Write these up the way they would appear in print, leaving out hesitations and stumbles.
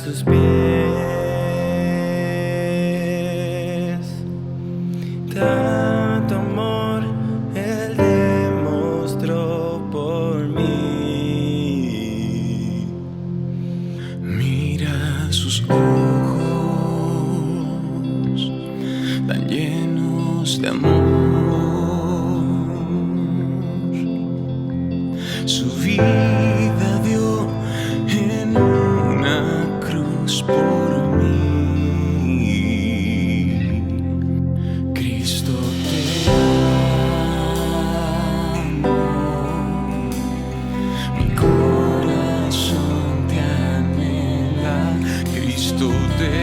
tus pies. Tanto amor Él demostró por mí. Mira sus ojos tan llenos de amor. Su vida dio en una cruz por mí. Cristo te amo, mi corazón te anhela. Cristo te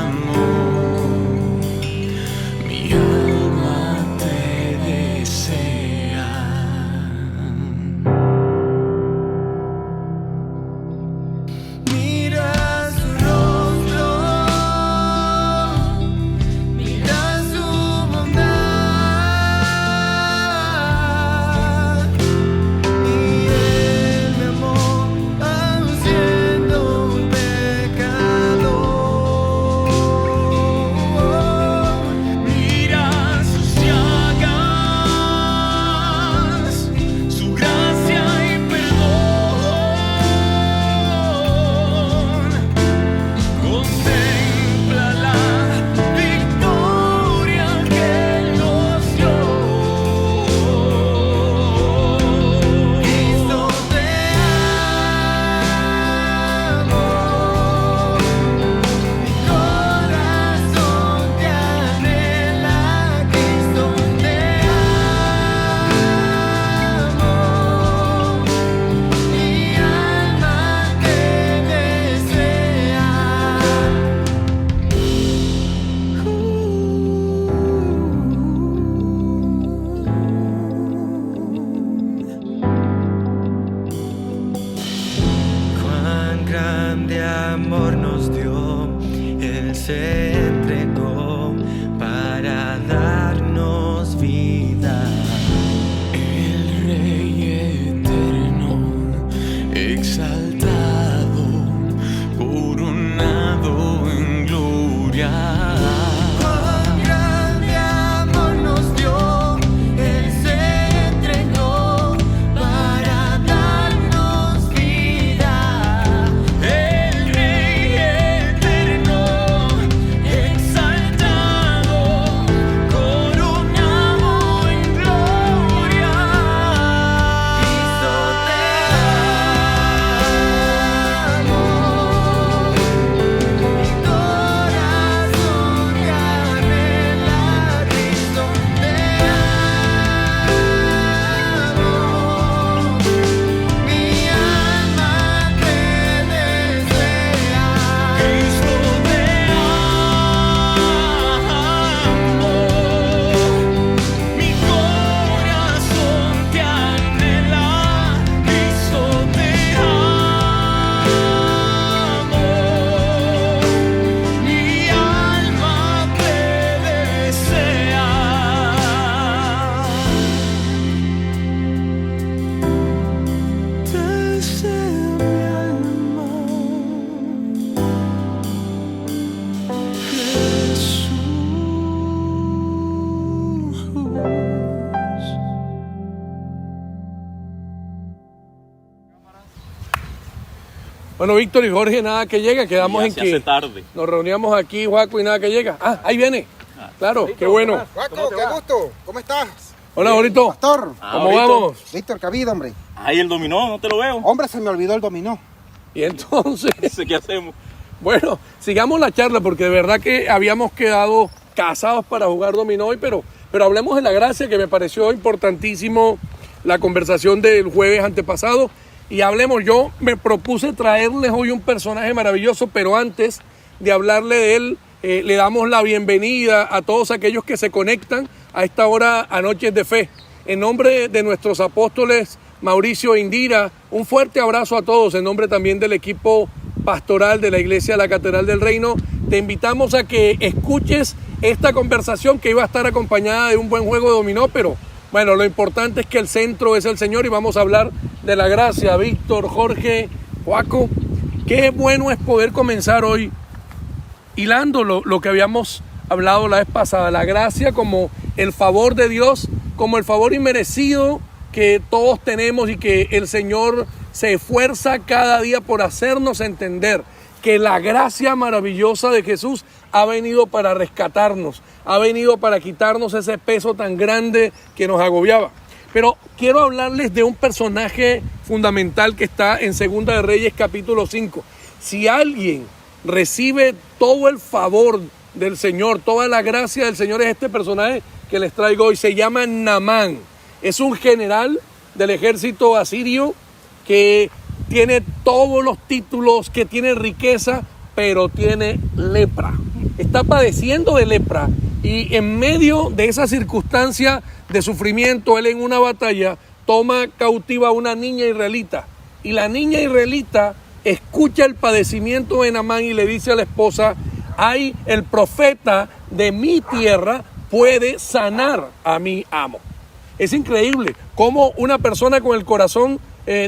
amo, mi alma te desea. Mira su rostro, mira su bondad, y Él me amó aun siendo un pecador. Mira sus llagas, su gracia y perdón. Contempla la victoria que nos dio. Cristo te amo, mi corazón te anhela. Cristo te amo, mi alma te desea. Cuán grande amor nos dio, Él se entregó para darnos vida. El Rey eterno, exaltado, coronado en gloria. Cuán grande amor nos dio, Él se entregó para darnos vida. El Rey eterno, exaltado, coronado en gloria. Cristo te amo, mi corazón te anhela. Cristo te amo, mi alma te desea. Cristo te amo, mi corazón te anhela. Cristo te amo, mi alma te desea. Desea mi alma, Jesús. Bueno, Víctor y Jorge, nada que llega, quedamos Ya en se que hace tarde. nos reuníamos aquí, Juaco, y nada que llega. Ah, ahí viene. Claro, qué bueno. Guaco, qué gusto. ¿Cómo estás? Hola, Jorito. Pastor. ¿Cómo vamos? Víctor Cabido, hombre. Ahí el dominó, no te lo veo. Hombre, se me olvidó el dominó. Y entonces, ¿Qué hacemos? bueno, sigamos la charla porque de verdad que habíamos quedado casados para jugar dominó hoy, pero hablemos de la gracia, que me pareció importantísimo la conversación del jueves antepasado. Y hablemos, yo me propuse traerles hoy un personaje maravilloso, pero antes de hablarle de él, le damos la bienvenida a todos aquellos que se conectan a esta hora a Noches de Fe. En nombre de nuestros apóstoles Mauricio e Indira, un fuerte abrazo a todos, en nombre también del equipo pastoral de la Iglesia de la Catedral del Reino. Te invitamos a que escuches esta conversación que iba a estar acompañada de un buen juego de dominó, pero bueno, lo importante es que el centro es el Señor y vamos a hablar de la gracia. Víctor, Jorge, Juaco, Qué bueno es poder comenzar hoy hilando lo que habíamos hablado la vez pasada, la gracia como el favor de Dios, como el favor inmerecido que todos tenemos y que el Señor se esfuerza cada día por hacernos entender que la gracia maravillosa de Jesús ha venido para rescatarnos, ha venido para quitarnos ese peso tan grande que nos agobiaba. Pero quiero hablarles de un personaje fundamental que está en Segunda de Reyes capítulo 5. Si alguien recibe todo el favor del Señor, toda la gracia del Señor, es este personaje que les traigo hoy. Se llama Naamán. Es un general del ejército asirio que tiene todos los títulos, que tiene riqueza, pero tiene lepra. Está padeciendo de lepra y en medio de esa circunstancia de sufrimiento, él en una batalla toma cautiva a una niña israelita. Y la niña israelita escucha el padecimiento de Naamán y le dice a la esposa: hay el profeta de mi tierra puede sanar a mi amo. Es increíble cómo una persona con el corazón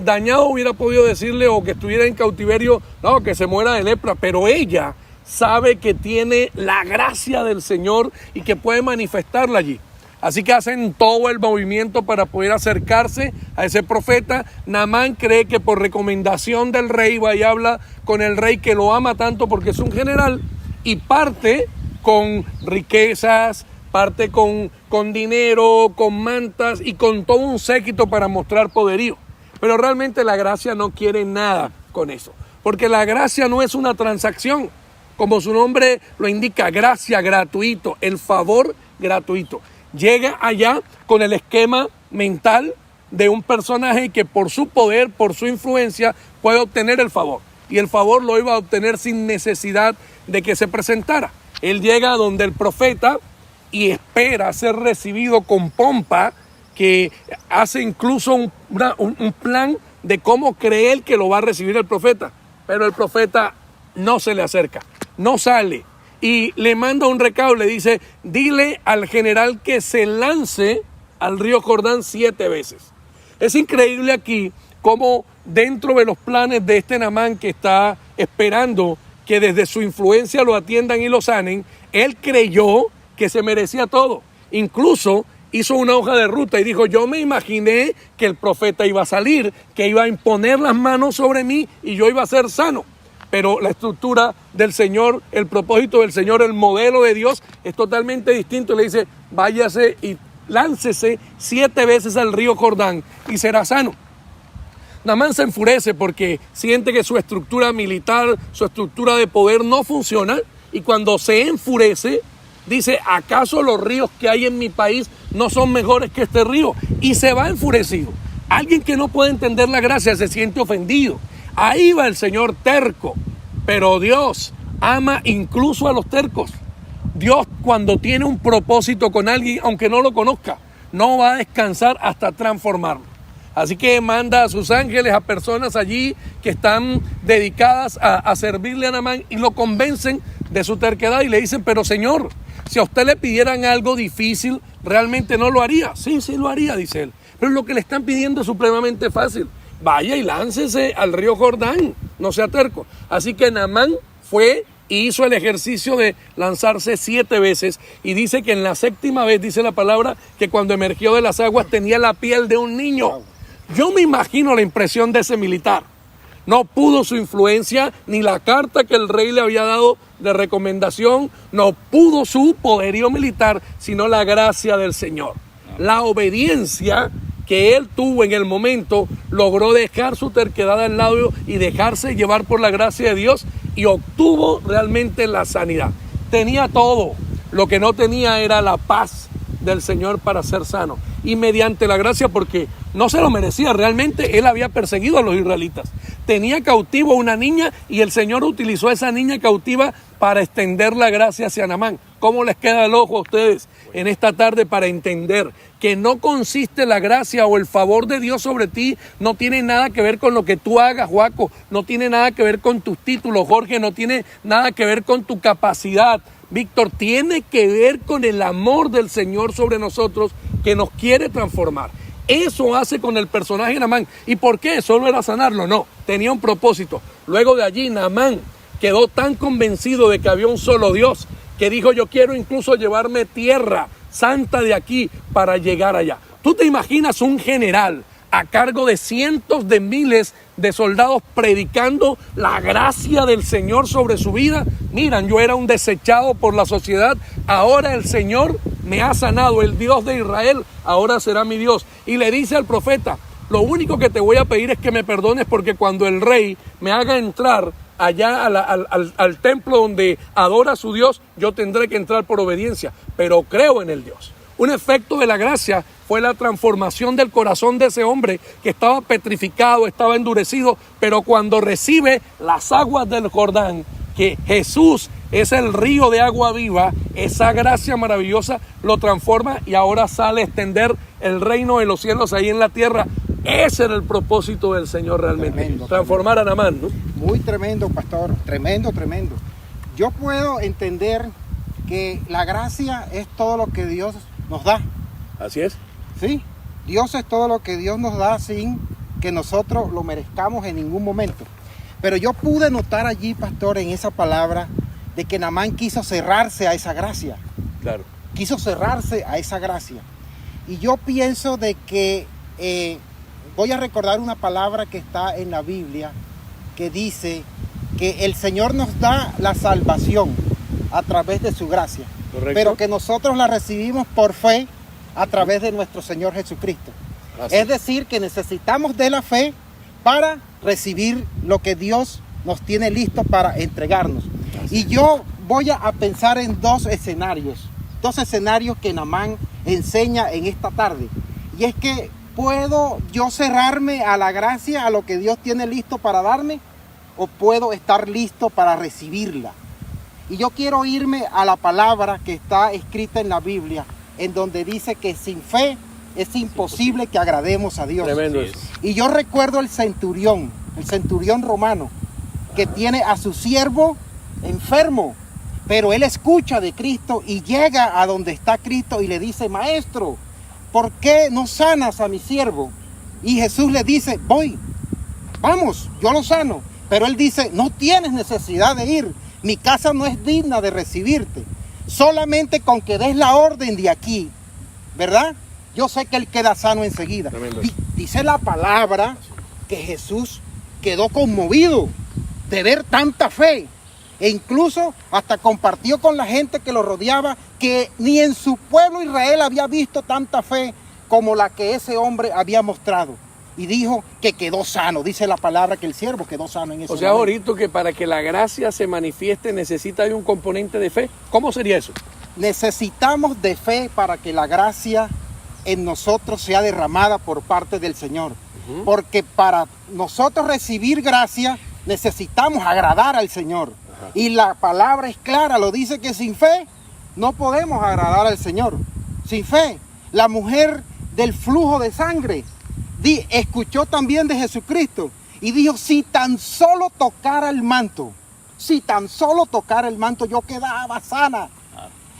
dañado hubiera podido decirle, o que estuviera en cautiverio, no, que se muera de lepra, pero ella sabe que tiene la gracia del Señor y que puede manifestarla allí. Así que hacen todo el movimiento para poder acercarse a ese profeta. Naamán cree que por recomendación del rey va y habla con el rey, que lo ama tanto porque es un general, y parte con riquezas, parte con dinero, con mantas y con todo un séquito para mostrar poderío. Pero realmente la gracia no quiere nada con eso, porque la gracia no es una transacción, como su nombre lo indica, gracia, gratuito, el favor gratuito. Llega allá con el esquema mental de un personaje que por su poder, por su influencia, puede obtener el favor. Y el favor lo iba a obtener sin necesidad de que se presentara. Él llega donde el profeta y espera ser recibido con pompa, que hace incluso un plan de cómo cree él que lo va a recibir el profeta. Pero el profeta no se le acerca, no sale. Y le manda un recado, le dice: dile al general que se lance al río Jordán 7 veces. Es increíble aquí cómo dentro de los planes de este Naamán, que está esperando que desde su influencia lo atiendan y lo sanen, él creyó que se merecía todo. Incluso hizo una hoja de ruta y dijo: yo me imaginé que el profeta iba a salir, que iba a imponer las manos sobre mí y yo iba a ser sano. Pero la estructura del Señor, el propósito del Señor, el modelo de Dios es totalmente distinto. Le dice: váyase y láncese 7 veces al río Jordán y será sano. Naamán se enfurece porque siente que su estructura militar, su estructura de poder no funciona, y cuando se enfurece dice: ¿acaso los ríos que hay en mi país no son mejores que este río? Y se va enfurecido. Alguien que no puede entender la gracia se siente ofendido. Ahí va el Señor terco, pero Dios ama incluso a los tercos. Dios, cuando tiene un propósito con alguien, aunque no lo conozca, no va a descansar hasta transformarlo. Así que manda a sus ángeles, a personas allí que están dedicadas a servirle a Naamán, y lo convencen de su terquedad y le dicen: pero Señor, si a usted le pidieran algo difícil, ¿realmente no lo haría? Sí, sí lo haría, dice él. Pero lo que le están pidiendo es supremamente fácil. Vaya y láncese al río Jordán, no sea terco. Así que Naamán fue y hizo el ejercicio de lanzarse 7 veces, y dice que en la 7ª vez, dice la palabra, que cuando emergió de las aguas tenía la piel de un niño. Yo me imagino la impresión de ese militar. No pudo su influencia, ni la carta que el rey le había dado de recomendación, no pudo su poderío militar, sino la gracia del Señor. La obediencia que él tuvo en el momento logró dejar su terquedad al lado y dejarse llevar por la gracia de Dios, y obtuvo realmente la sanidad. Tenía todo, lo que no tenía era la paz del Señor para ser sano. Y mediante la gracia, porque no se lo merecía, realmente él había perseguido a los israelitas. Tenía cautivo a una niña, y el Señor utilizó a esa niña cautiva para extender la gracia hacia Naamán. ¿Cómo les queda el ojo a ustedes en esta tarde para entender que no consiste la gracia o el favor de Dios sobre ti? No tiene nada que ver con lo que tú hagas, Joaco. No tiene nada que ver con tus títulos, Jorge. No tiene nada que ver con tu capacidad, Víctor. Tiene que ver con el amor del Señor sobre nosotros, que nos quiere transformar. Eso hace con el personaje de Naamán. ¿Y por qué? ¿Solo era sanarlo? No, tenía un propósito. Luego de allí, Naamán quedó tan convencido de que había un solo Dios, que dijo, yo quiero incluso llevarme tierra santa de aquí para llegar allá. ¿Tú te imaginas un general a cargo de cientos de miles de soldados predicando la gracia del Señor sobre su vida? Miran, yo era un desechado por la sociedad, ahora el Señor me ha sanado, el Dios de Israel ahora será mi Dios. Y le dice al profeta, lo único que te voy a pedir es que me perdones, porque cuando el rey me haga entrar allá al templo donde adora a su Dios, yo tendré que entrar por obediencia, pero creo en el Dios. Un efecto de la gracia fue la transformación del corazón de ese hombre que estaba petrificado, estaba endurecido, pero cuando recibe las aguas del Jordán, que Jesús es el río de agua viva, esa gracia maravillosa lo transforma y ahora sale a extender el reino de los cielos ahí en la tierra. Ese era el propósito del Señor realmente, Tremendo, transformar a Naamán, ¿no? Muy tremendo, pastor. Tremendo, tremendo. Yo puedo entender que la gracia es todo lo que Dios nos da. Así es. ¿Sí? Dios es todo lo que Dios nos da sin que nosotros lo merezcamos en ningún momento. Pero yo pude notar allí, pastor, en esa palabra, de que Naamán quiso cerrarse a esa gracia. Claro. Quiso cerrarse a esa gracia. Y yo pienso de que voy a recordar una palabra que está en la Biblia que dice que el Señor nos da la salvación a través de su gracia. Correcto. Pero que nosotros la recibimos por fe a través de nuestro Señor Jesucristo. Así. Es decir, que necesitamos de la fe para recibir lo que Dios nos tiene listo para entregarnos. Y yo voy a pensar en dos escenarios que Naamán enseña en esta tarde. Y es que ¿puedo yo cerrarme a la gracia, a lo que Dios tiene listo para darme? ¿O puedo estar listo para recibirla? Y yo quiero irme a la palabra que está escrita en la Biblia, en donde dice que sin fe es imposible que agrademos a Dios. Tremendo Así eso. es. Y yo recuerdo el centurión romano, que tiene a su siervo enfermo, pero él escucha de Cristo y llega a donde está Cristo y le dice, maestro, ¿por qué no sanas a mi siervo? Y Jesús le dice, vamos, yo lo sano. Pero él dice, no tienes necesidad de ir, mi casa no es digna de recibirte. Solamente con que des la orden de aquí, ¿verdad? Yo sé que él queda sano enseguida. Tremendo. Dice la palabra que Jesús quedó conmovido de ver tanta fe. E incluso hasta compartió con la gente que lo rodeaba que ni en su pueblo Israel había visto tanta fe como la que ese hombre había mostrado. Y dijo que quedó sano. Dice la palabra que el siervo quedó sano en ese O sea, momento. ahorita que para que la gracia se manifieste necesita de un componente de fe. ¿Cómo sería eso? Necesitamos de fe para que la gracia en nosotros sea derramada por parte del Señor. Porque para nosotros recibir gracia necesitamos agradar al Señor. Y la palabra es clara, lo dice que sin fe no podemos agradar al Señor. Sin fe, la mujer del flujo de sangre escuchó también de Jesucristo y dijo, si tan solo tocara el manto, yo quedaba sana.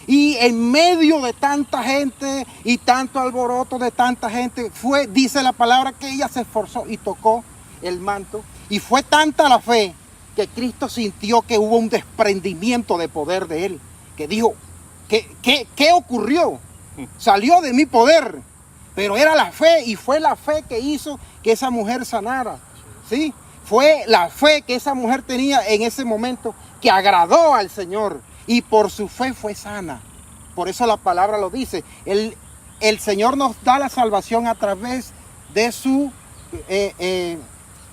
Y en medio de tanta gente y tanto alboroto de tanta gente, dice la palabra que ella se esforzó y tocó el manto. Y fue tanta la fe que Cristo sintió que hubo un desprendimiento de poder de él. Que dijo, ¿qué ocurrió? Salió de mi poder. Pero era la fe, y fue la fe que hizo que esa mujer sanara. ¿Sí? Fue la fe que esa mujer tenía en ese momento que agradó al Señor. Y por su fe fue sana. Por eso la palabra lo dice. El Señor nos da la salvación a través de su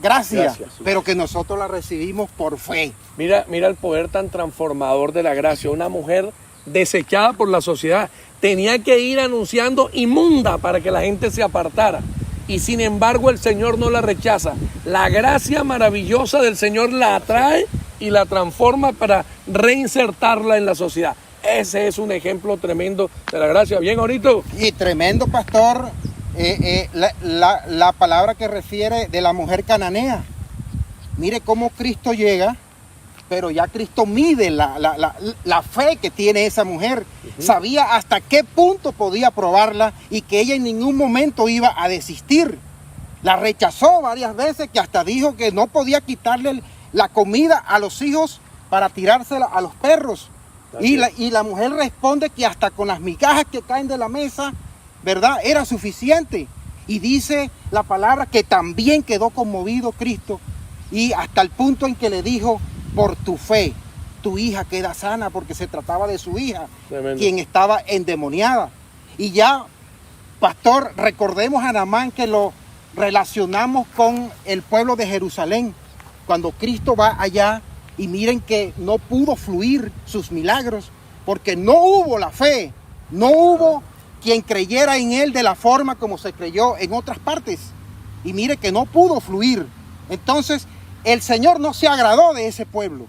gracia. Pero que nosotros la recibimos por fe. Mira el poder tan transformador de la gracia. Una mujer desechada por la sociedad tenía que ir anunciando inmunda para que la gente se apartara. Y sin embargo el Señor no la rechaza. La gracia maravillosa del Señor la atrae y la transforma para reinsertarla en la sociedad. Ese es un ejemplo tremendo de la gracia. Bien, ahorita. Y tremendo, pastor, la palabra que refiere de la mujer cananea. Mire cómo Cristo llega Pero ya Cristo mide la fe que tiene esa mujer. Sabía hasta qué punto podía probarla y que ella en ningún momento iba a desistir. La rechazó varias veces, que hasta dijo que no podía quitarle la comida a los hijos para tirársela a los perros. Y la mujer responde que hasta con las migajas que caen de la mesa, ¿verdad?, era suficiente. Y dice la palabra que también quedó conmovido Cristo, y hasta el punto en que le dijo: por tu fe, tu hija queda sana, porque se trataba de su hija, Tremendo. quien estaba endemoniada. Y ya, pastor, recordemos a Naamán, que lo relacionamos con el pueblo de Jerusalén, cuando Cristo va allá, y miren que no pudo fluir sus milagros, porque no hubo la fe, no hubo quien creyera en él de la forma como se creyó en otras partes. Y mire que no pudo fluir. Entonces, el Señor no se agradó de ese pueblo.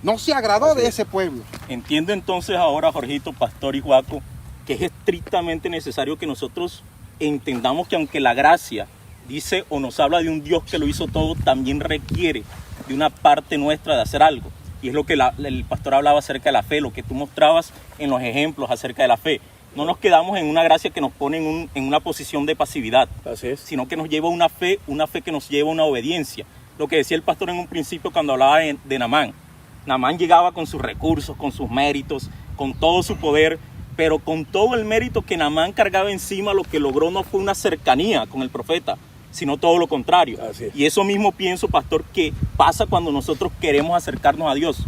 No se agradó de ese pueblo. Entiendo entonces ahora, Jorgito, pastor y Juaco, que es estrictamente necesario que nosotros entendamos que aunque la gracia dice o nos habla de un Dios que lo hizo todo, también requiere de una parte nuestra de hacer algo. Y es lo que el pastor hablaba acerca de la fe, lo que tú mostrabas en los ejemplos acerca de la fe. No nos quedamos en una gracia que nos pone en una posición de pasividad, Así es. sino que nos lleva a una fe que nos lleva a una obediencia. Lo que decía el pastor en un principio cuando hablaba de Naamán. Naamán llegaba con sus recursos, con sus méritos, con todo su poder, pero con todo el mérito que Naamán cargaba encima, lo que logró no fue una cercanía con el profeta, sino todo lo contrario. Así es. Y eso mismo pienso, pastor, que pasa cuando nosotros queremos acercarnos a Dios.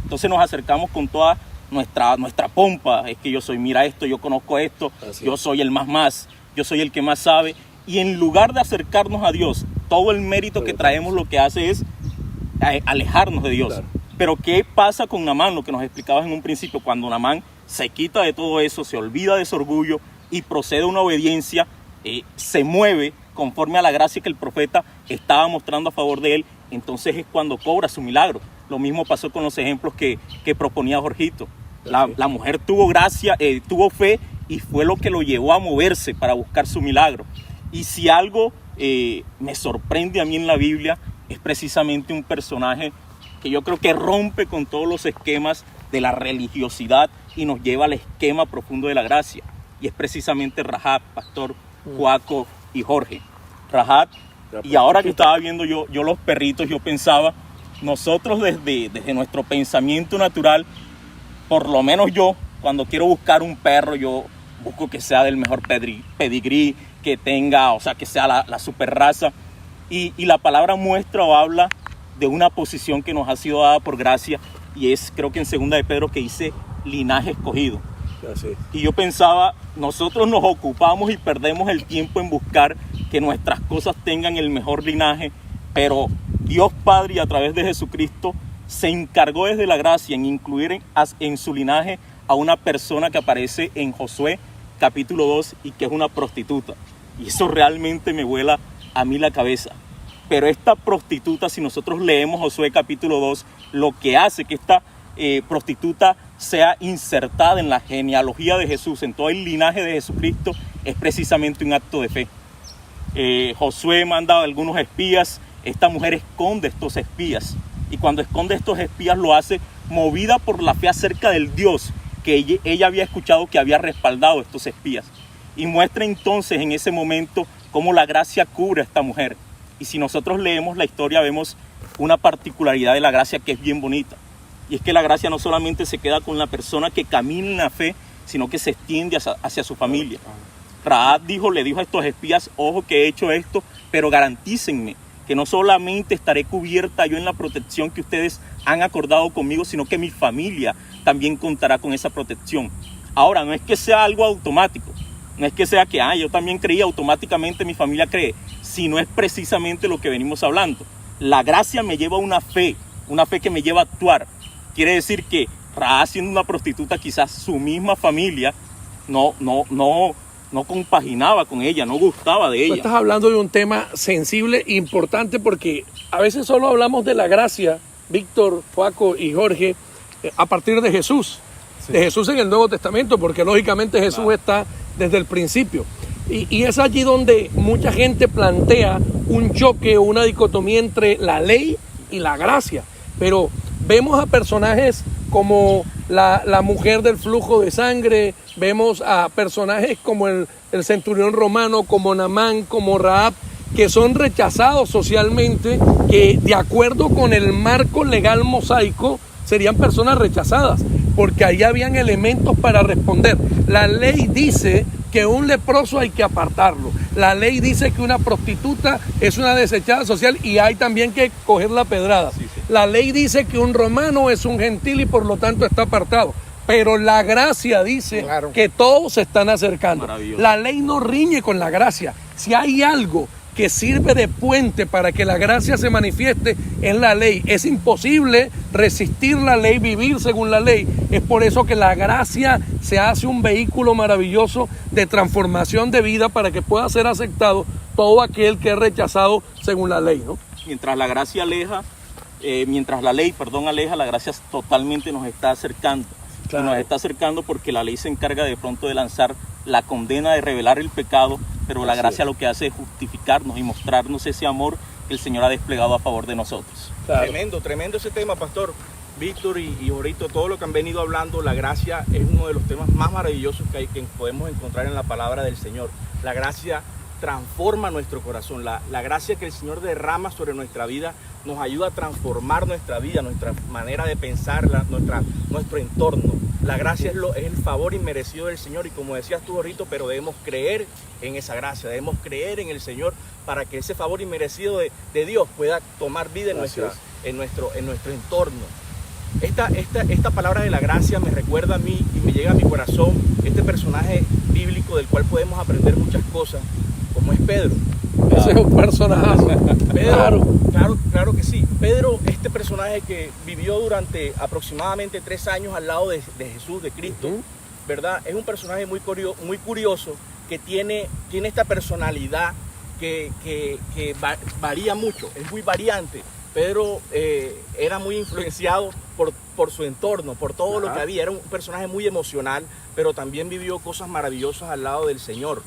Entonces nos acercamos con toda nuestra pompa. Es que yo soy, mira esto, yo conozco esto, Así yo es. soy el más, yo soy el que más sabe. Y en lugar de acercarnos a Dios, todo el mérito que traemos lo que hace es alejarnos de Dios. Claro. Pero ¿qué pasa con Naamán? Lo que nos explicabas en un principio, cuando Naamán se quita de todo eso, se olvida de su orgullo y procede a una obediencia, se mueve conforme a la gracia que el profeta estaba mostrando a favor de él, entonces es cuando cobra su milagro. Lo mismo pasó con los ejemplos que proponía Jorgito. La mujer tuvo gracia, tuvo fe, y fue lo que lo llevó a moverse para buscar su milagro. Y si algo me sorprende a mí en la Biblia, es precisamente un personaje que yo creo que rompe con todos los esquemas de la religiosidad y nos lleva al esquema profundo de la gracia. Y es precisamente Rahab, pastor Juaco y Jorge. Rahab, y ahora que estaba viendo yo los perritos, yo pensaba, nosotros desde nuestro pensamiento natural, por lo menos yo, cuando quiero buscar un perro, yo busco que sea del mejor pedigrí, que tenga, o sea, que sea la super raza. Y la palabra muestra o habla de una posición que nos ha sido dada por gracia, y es, creo que en 2 de Pedro, que dice linaje escogido. Así es. Y yo pensaba, nosotros nos ocupamos y perdemos el tiempo en buscar que nuestras cosas tengan el mejor linaje, pero Dios Padre, a través de Jesucristo, se encargó desde la gracia en incluir en su linaje a una persona que aparece en Josué capítulo 2 y que es una prostituta. Y eso realmente me vuela a mí la cabeza. Pero esta prostituta, si nosotros leemos Josué capítulo 2, lo que hace que esta prostituta sea insertada en la genealogía de Jesús, en todo el linaje de Jesucristo, es precisamente un acto de fe. Josué manda a algunos espías, esta mujer esconde estos espías, y cuando esconde estos espías lo hace movida por la fe acerca del Dios que ella había escuchado, que había respaldado a estos espías, y muestra entonces en ese momento cómo la gracia cubre a esta mujer. Y si nosotros leemos la historia, vemos una particularidad de la gracia que es bien bonita, y es que la gracia no solamente se queda con la persona que camina en la fe, sino que se extiende hacia su familia. Rahab le dijo a estos espías, ojo que he hecho esto, pero garantícenme que no solamente estaré cubierta yo en la protección que ustedes han acordado conmigo, sino que mi familia también contará con esa protección. Ahora, no es que sea algo automático, no es que sea que yo también creí, automáticamente mi familia cree, sino es precisamente lo que venimos hablando. La gracia me lleva a una fe que me lleva a actuar. Quiere decir que Rahab, siendo una prostituta, quizás su misma familia no compaginaba con ella, no gustaba de Tú ella. estás hablando de un tema sensible e importante, porque a veces solo hablamos de la gracia, Víctor, Juaco y Jorge, a partir de Jesús. Sí. De Jesús en el Nuevo Testamento, porque lógicamente Jesús está desde el principio. Y es allí donde mucha gente plantea un choque o una dicotomía entre la ley y la gracia. Pero vemos a personajes como la mujer del flujo de sangre, vemos a personajes como el centurión romano, como Naamán, como Rahab, que son rechazados socialmente, que de acuerdo con el marco legal mosaico serían personas rechazadas, porque ahí habían elementos para responder. La ley dice que un leproso hay que apartarlo. La ley dice que una prostituta es una desechada social y hay también que coger la pedrada. Sí. La ley dice que un romano es un gentil y por lo tanto está apartado. Pero la gracia dice Claro. que todos se están acercando. Maravilloso. La ley no riñe con la gracia. Si hay algo que sirve de puente para que la gracia se manifieste, es la ley. Es imposible resistir la ley, vivir según la ley. Es por eso que la gracia se hace un vehículo maravilloso de transformación de vida para que pueda ser aceptado todo aquel que es rechazado según la ley, ¿no? Mientras la gracia aleja, la ley aleja, la gracia totalmente nos está acercando. Claro. Nos está acercando porque la ley se encarga de pronto de lanzar la condena, de revelar el pecado, pero la gracia lo que hace es justificarnos y mostrarnos ese amor que el Señor ha desplegado a favor de nosotros. Claro. Tremendo ese tema, pastor Víctor y Jorito, todo lo que han venido hablando. La gracia es uno de los temas más maravillosos que podemos encontrar en la palabra del Señor. La gracia transforma nuestro corazón, la gracia que el Señor derrama sobre nuestra vida nos ayuda a transformar nuestra vida, nuestra manera de pensar, nuestro entorno. La gracia es el favor inmerecido del Señor, y como decías tú, Jorito, pero debemos creer en esa gracia, debemos creer en el Señor para que ese favor inmerecido de Dios pueda tomar vida en nuestro entorno. Esta palabra de la gracia me recuerda a mí y me llega a mi corazón este personaje bíblico del cual podemos aprender muchas cosas, como es Pedro. Ese es un personaje. Pedro, claro que sí. Pedro, este personaje que vivió durante aproximadamente 3 años al lado de Jesús, de Cristo, ¿verdad? Es un personaje muy curioso que tiene esta personalidad que varía mucho, es muy variante. Pedro era muy influenciado por su entorno, por todo lo que había. Era un personaje muy emocional, pero también vivió cosas maravillosas al lado del Señor.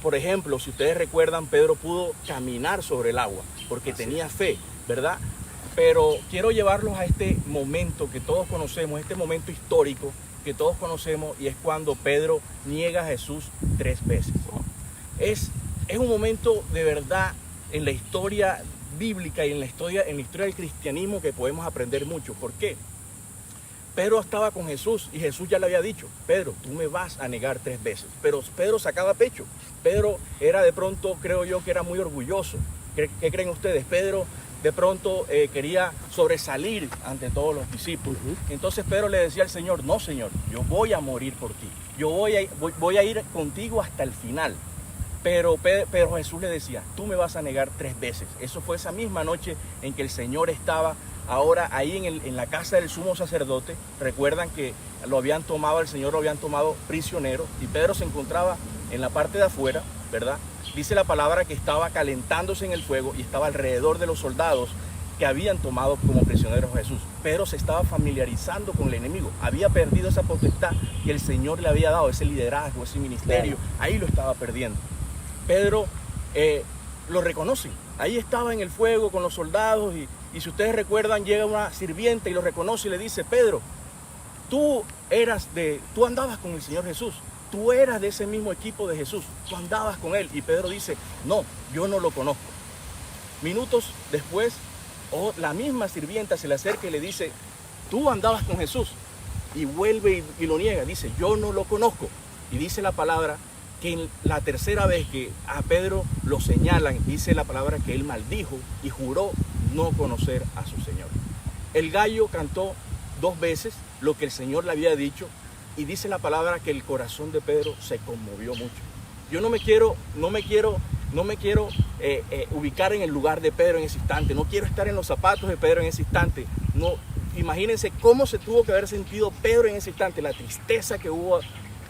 Por ejemplo, si ustedes recuerdan, Pedro pudo caminar sobre el agua porque tenía fe, ¿verdad? Pero quiero llevarlos a este momento que todos conocemos, este momento histórico que todos conocemos, y es cuando Pedro niega a Jesús 3 veces. Es un momento de verdad en la historia bíblica y en la historia del cristianismo que podemos aprender mucho. ¿Por qué? Pedro estaba con Jesús y Jesús ya le había dicho: Pedro, tú me vas a negar 3 veces. Pero Pedro sacaba pecho. Pedro era de pronto, creo yo, que era muy orgulloso. ¿Qué creen ustedes? Pedro de pronto quería sobresalir ante todos los discípulos. Entonces Pedro le decía al Señor: no, Señor, yo voy a morir por ti. Yo voy a ir contigo hasta el final. Pero Jesús le decía: tú me vas a negar 3 veces. Eso fue esa misma noche en que el Señor estaba ahora ahí en la casa del sumo sacerdote. Recuerdan que el Señor lo habían tomado prisionero, y Pedro se encontraba en la parte de afuera, ¿verdad? Dice la palabra que estaba calentándose en el fuego y estaba alrededor de los soldados que habían tomado como prisioneros a Jesús. Pedro se estaba familiarizando con el enemigo, había perdido esa potestad que el Señor le había dado, ese liderazgo, ese ministerio, ahí lo estaba perdiendo. Pedro lo reconoce, ahí estaba en el fuego con los soldados, y si ustedes recuerdan, llega una sirvienta y lo reconoce y le dice: Pedro, tú andabas con el Señor Jesús, tú eras de ese mismo equipo de Jesús, tú andabas con él. Y Pedro dice: no, yo no lo conozco. Minutos después, la misma sirvienta se le acerca y le dice: tú andabas con Jesús. Y vuelve y lo niega, dice: yo no lo conozco. Y dice la palabra que en la tercera vez que a Pedro lo señalan, dice la palabra que él maldijo y juró no conocer a su Señor. El gallo cantó 2 veces lo que el Señor le había dicho, y dice la palabra que el corazón de Pedro se conmovió mucho. Yo no me quiero ubicar en el lugar de Pedro en ese instante, no quiero estar en los zapatos de Pedro en ese instante. No, imagínense cómo se tuvo que haber sentido Pedro en ese instante, la tristeza que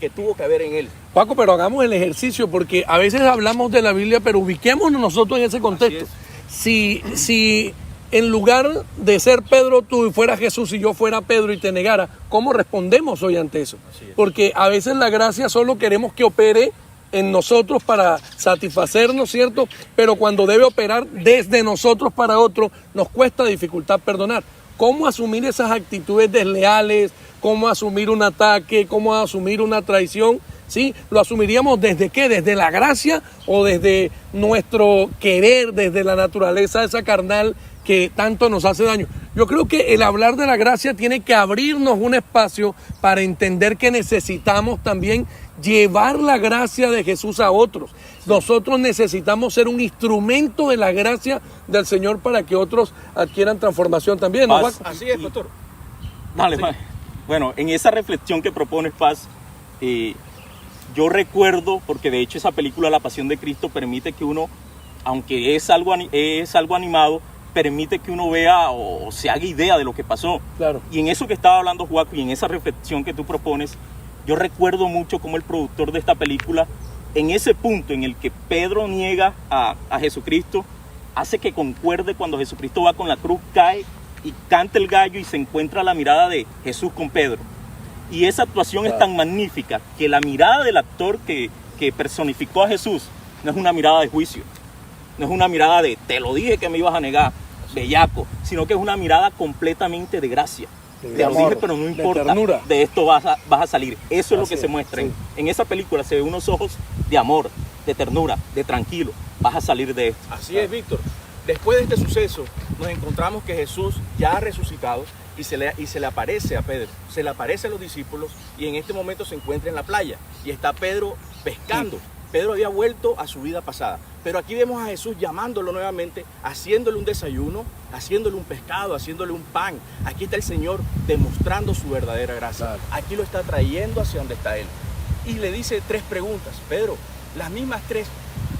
tuvo que haber en él. Paco, pero hagamos el ejercicio, porque a veces hablamos de la Biblia, pero ubiquémonos nosotros en ese contexto. Si en lugar de ser Pedro tú fueras Jesús y yo fuera Pedro y te negara, ¿cómo respondemos hoy ante eso? Porque a veces la gracia solo queremos que opere en nosotros para satisfacernos, ¿cierto? Pero cuando debe operar desde nosotros para otro, nos cuesta dificultad perdonar. cómo asumir esas actitudes desleales, cómo asumir un ataque, cómo asumir una traición. ¿Sí? ¿Lo asumiríamos desde qué? ¿Desde la gracia o desde nuestro querer, desde la naturaleza esa carnal que tanto nos hace daño? Yo creo que el hablar de la gracia tiene que abrirnos un espacio para entender que necesitamos también llevar la gracia de Jesús a otros. Nosotros necesitamos ser un instrumento de la gracia del Señor para que otros adquieran transformación también, ¿no, Juan? Así es, pastor. Dale, Sí. Juan. Bueno, en esa reflexión que propones, Paz, yo recuerdo, porque de hecho esa película La Pasión de Cristo permite que uno, aunque es algo animado, permite que uno vea o se haga idea de lo que pasó. Claro. Y en eso que estaba hablando Juaco y en esa reflexión que tú propones, yo recuerdo mucho cómo el productor de esta película, en ese punto en el que Pedro niega a Jesucristo, hace que concuerde cuando Jesucristo va con la cruz, cae y canta el gallo y se encuentra la mirada de Jesús con Pedro. Y esa actuación es tan magnífica que la mirada del actor que personificó a Jesús no es una mirada de juicio, no es una mirada de te lo dije que me ibas a negar, bellaco, sino que es una mirada completamente de gracia. Te lo dije, pero no importa, ternura. de esto vas a salir. Eso es lo que Así se es, muestra. sí. En esa película se ve unos ojos de amor, de ternura, de tranquilo. Vas a salir de esto. Así es, Víctor. Después de este suceso, nos encontramos que Jesús ya ha resucitado y se le aparece a Pedro, se le aparece a los discípulos y en este momento se encuentra en la playa y está Pedro pescando. Pedro había vuelto a su vida pasada, pero aquí vemos a Jesús llamándolo nuevamente, haciéndole un desayuno, haciéndole un pescado, haciéndole un pan. Aquí está el Señor demostrando su verdadera gracia. Claro. Aquí lo está trayendo hacia donde está Él. Y le dice 3 preguntas. Pedro, las mismas 3,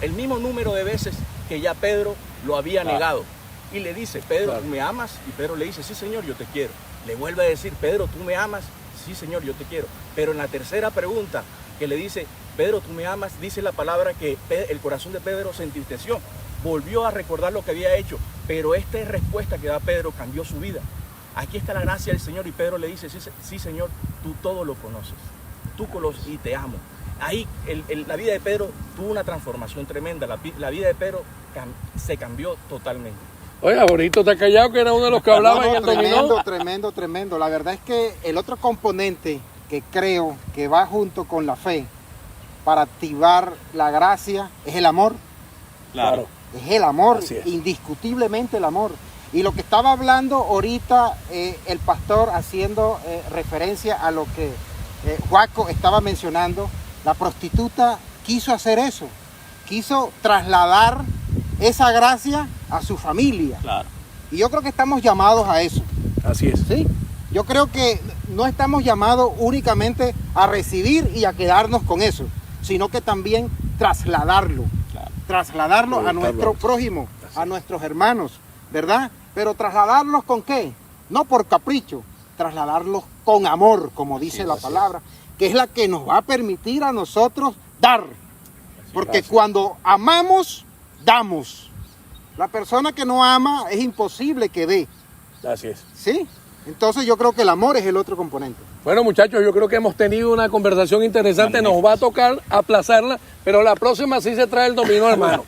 el mismo número de veces que ya Pedro lo había negado. Y le dice, Pedro, ¿tú me amas? Y Pedro le dice, sí, Señor, yo te quiero. Le vuelve a decir, Pedro, ¿tú me amas? Sí, Señor, yo te quiero. Pero en la tercera pregunta que le dice, Pedro, ¿tú me amas? Dice la palabra que el corazón de Pedro se entristeció. Volvió a recordar lo que había hecho. Pero esta respuesta que da Pedro cambió su vida. Aquí está la gracia del Señor. Y Pedro le dice, sí, Señor, tú todo lo conoces. Tú conoces y te amo. Ahí la vida de Pedro tuvo una transformación tremenda. La vida de Pedro se cambió totalmente. Oye, Borito está callado, que era uno de los que hablaba en el dominó. Tremendo. La verdad es que el otro componente que creo que va junto con la fe para activar la gracia es el amor. Claro. Es el amor, Así es. indiscutiblemente el amor. Y lo que estaba hablando ahorita el pastor haciendo referencia a lo que Juaco estaba mencionando, la prostituta quiso hacer eso, quiso trasladar esa gracia a su familia. Claro. Y yo creo que estamos llamados a eso. Así es. ¿Sí? Yo creo que no estamos llamados únicamente a recibir y a quedarnos con eso, sino que también trasladarlo. Claro. Trasladarlo a Proyectarlo. nuestro prójimo, a nuestros hermanos, ¿verdad? Pero trasladarlos ¿con qué? No por capricho, trasladarlos con amor, como dice la palabra, que es la que nos va a permitir a nosotros dar. Porque cuando amamos, damos. La persona que no ama es imposible que dé. Así es. ¿Sí? Entonces yo creo que el amor es el otro componente. Bueno, muchachos, yo creo que hemos tenido una conversación interesante. Nos va a tocar aplazarla, pero la próxima sí se trae el dominó, hermano.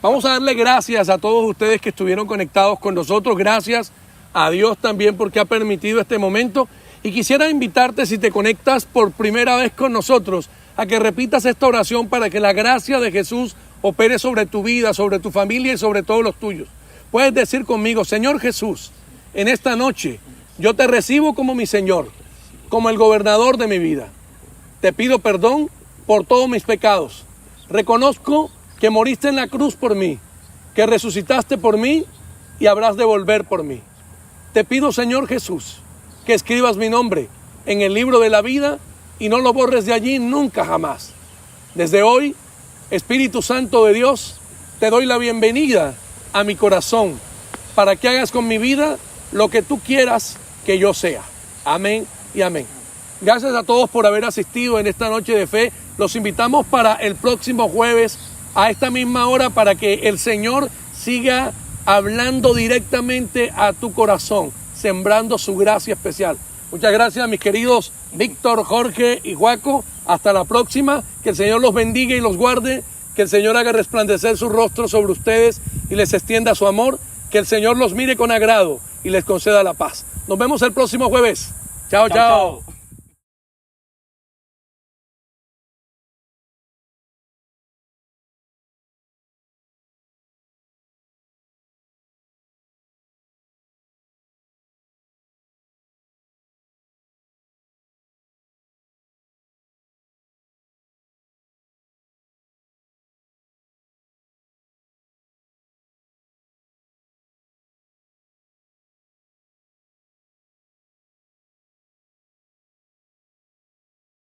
Vamos a darle gracias a todos ustedes que estuvieron conectados con nosotros. Gracias a Dios también porque ha permitido este momento. Y quisiera invitarte, si te conectas por primera vez con nosotros, a que repitas esta oración para que la gracia de Jesús opere sobre tu vida, sobre tu familia y sobre todos los tuyos. Puedes decir conmigo, Señor Jesús, en esta noche yo te recibo como mi Señor, como el gobernador de mi vida. Te pido perdón por todos mis pecados. Reconozco que moriste en la cruz por mí, que resucitaste por mí y habrás de volver por mí. Te pido, Señor Jesús, que escribas mi nombre en el libro de la vida y no lo borres de allí nunca jamás. Desde hoy, Espíritu Santo de Dios, te doy la bienvenida a mi corazón para que hagas con mi vida lo que tú quieras que yo sea. Amén y amén. Gracias a todos por haber asistido en esta noche de fe. Los invitamos para el próximo jueves a esta misma hora para que el Señor siga hablando directamente a tu corazón, sembrando su gracia especial. Muchas gracias, mis queridos Víctor, Jorge y Juaco. Hasta la próxima. Que el Señor los bendiga y los guarde. Que el Señor haga resplandecer su rostro sobre ustedes y les extienda su amor. Que el Señor los mire con agrado y les conceda la paz. Nos vemos el próximo jueves. Chao, chao. Chao.